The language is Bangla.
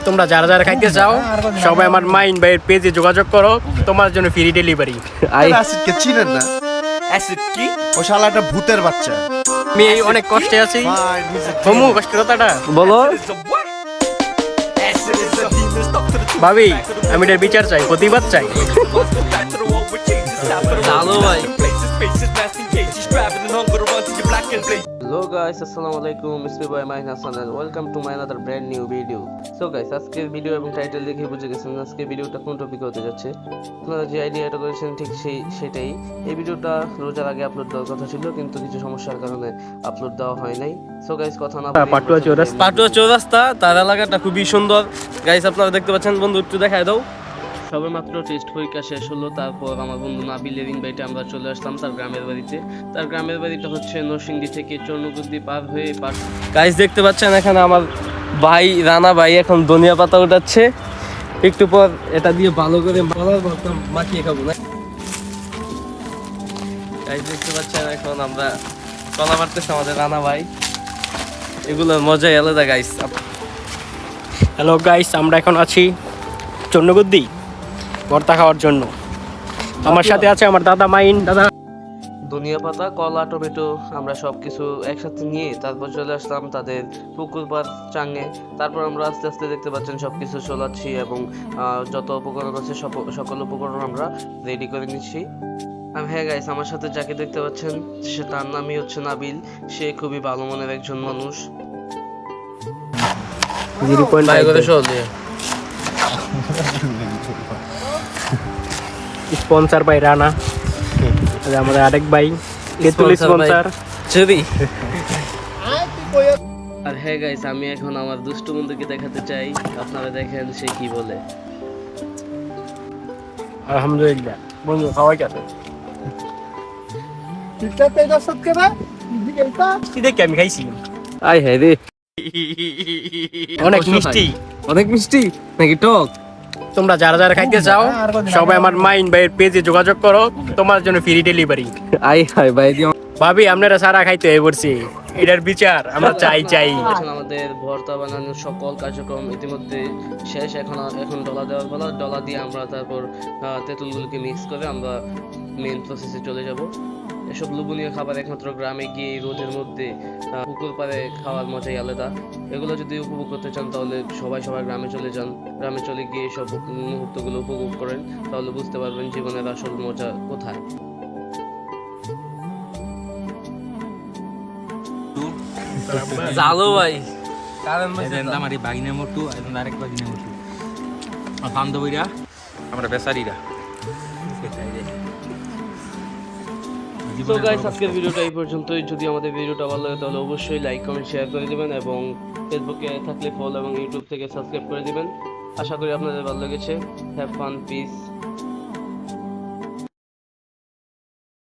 তোমরা যারা যারা খাইতে চাও সবাই আমার মাইন ভাইয়ের পেজে যোগাযোগ করো, তোমার জন্য ফ্রি ডেলিভারি। অ্যাসিডকে চিনেন না? অ্যাসিড কি? ও শালা একটা ভূতের বাচ্চা। আমি এই অনেক কষ্টে আছি, কমু কষ্টের কথাটা বলো। ভাবি, আমি এটার বিচার চাই, প্রতিবাদ চাই। চালো ভাই। Hello guys, assalamu alaikum. It's me boy Mahin Hassan and welcome to my another brand new video. So guys, আজকের ভিডিও এবং টাইটেল দেখে বুঝে গেছেন আজকে ভিডিওটা কোন টপিকে হতে যাচ্ছে। আপনারা যে আইডিয়াটা করেছেন ঠিক সেটাই। এই ভিডিওটা রোজার আগে আপলোড দেওয়ার কথা ছিল, কিন্তু কিছু সমস্যার কারণে আপলোড দেওয়া হয় নাই। সো গাইস, কথা না বলে পাটুয়া চৌরাস্তা, তার এলাকাটা খুবই সুন্দর। গাইস, আপনারা দেখতে পাচ্ছেন, বন্ধু একটু দেখায় দাও। সবে মাত্র টেস্ট পরীক্ষা শেষ হলো, তারপর আমার বন্ধু নাবিলের ইনভাইটে আমরা চলে আসলাম তার গ্রামের বাড়িতে। তার গ্রামের বাড়িটা হচ্ছে নরসিংদী থেকে চর্ণকুদ্দি পার হয়ে গাইস দেখতে পাচ্ছেন এখানে আমার ভাই রানা ভাই এখন ধনিয়া পাতা উঠাচ্ছে। একটু পর এটা দিয়ে ভালো করে মাখিয়ে খাবো না। গাইস দেখতে পাচ্ছেন এখন আমরা কলা মারতেছি আমাদের রানা ভাই, এগুলোর মজাই আলাদা গাইস। হ্যালো গাইস, আমরা এখন আছি চন্নগুদ্দি ভর্তা খাওয়ার জন্য। আমার সাথে আছে আমার দাদা মাইন। দাদা, ধনিয়া পাতা, কলা, টমেটো আমরা সব কিছু একসাথে নিয়ে তারপর চলে আসলাম তাদের পুকুর পাড় চাঙে। তারপর আমরা আস্তে আস্তে দেখতে পাচ্ছেন সব কিছু চলাচ্ছি এবং যত উপকরণ আছে সকল উপকরণ আমরা রেডি করে নিচ্ছি। আর হ্যাঁ গাইস, আমার সাথে যাকে দেখতে পাচ্ছেন সে তার নামই হচ্ছে নাবিল। সে খুবই ভালো মনের একজন মানুষ। স্পন্সর বাই রানা, আমাদের আরেক ভাই স্পন্সর যদি। আর হ্যাঁ গাইস, আমি এখন আমার দুষ্টু বন্ধুকে দেখাতে চাই, আপনারা দেখেন সে কি বলে। আলহামদুলিল্লাহ বন্ধু, খাওয়াই গেছে দেখে আমি খাইছি। আই হ্যাঁ রে, অনেক মিষ্টি। অনেক মিষ্টি নাকি টক? তোমরা যারা যারা খাইতে চাও সবাই আমার মাইন ভাইয়ের পেজে যোগাযোগ করো, তোমার জন্য ফ্রি ডেলিভারি। আই হাই ভাই দিও। ভাবি, আপনারা সারা খাইতে হয়ে পড়ছি, এটার বিচার আমরা চাই। আমাদের ভর্তা বানানোর সকল কার্যক্রম ইতিমধ্যে শেষ। এখন ডলা দেওয়ার পালা। ডলা দিয়ে আমরা তারপর তেঁতুলগুলোকে মিক্স করে আমরা মেন প্রসেসে চলে যাব। এসব লোভনীয় খাবার একমাত্র গ্রামে গিয়ে রোদের মধ্যে পুকুর পাড়ে খাওয়ার মজাই আলাদা। এগুলো যদি উপভোগ করতে চান তাহলে সবাই গ্রামে চলে যান। গ্রামে চলে গিয়ে সব মুহূর্তগুলো উপভোগ করেন, তাহলে বুঝতে পারবেন জীবনের আসল মজা কোথায়। জালো ভাই, কারণ আমার বাগিনা মোটু এবং আরেক বাগিনা মোটু বান্ধবীরা, আমরা বেচারিরা। তো গাইস, আজকের ভিডিওটা এই পর্যন্তই। যদি আমাদের ভিডিওটা ভালো লাগে তাহলে অবশ্যই লাইক, কমেন্ট, শেয়ার করে দিবেন এবং ফেসবুকে থাকলে ফলো এবং ইউটিউব থেকে সাবস্ক্রাইব করে দিবেন। আশা করি আপনাদের ভালো লেগেছে। Have fun, piece.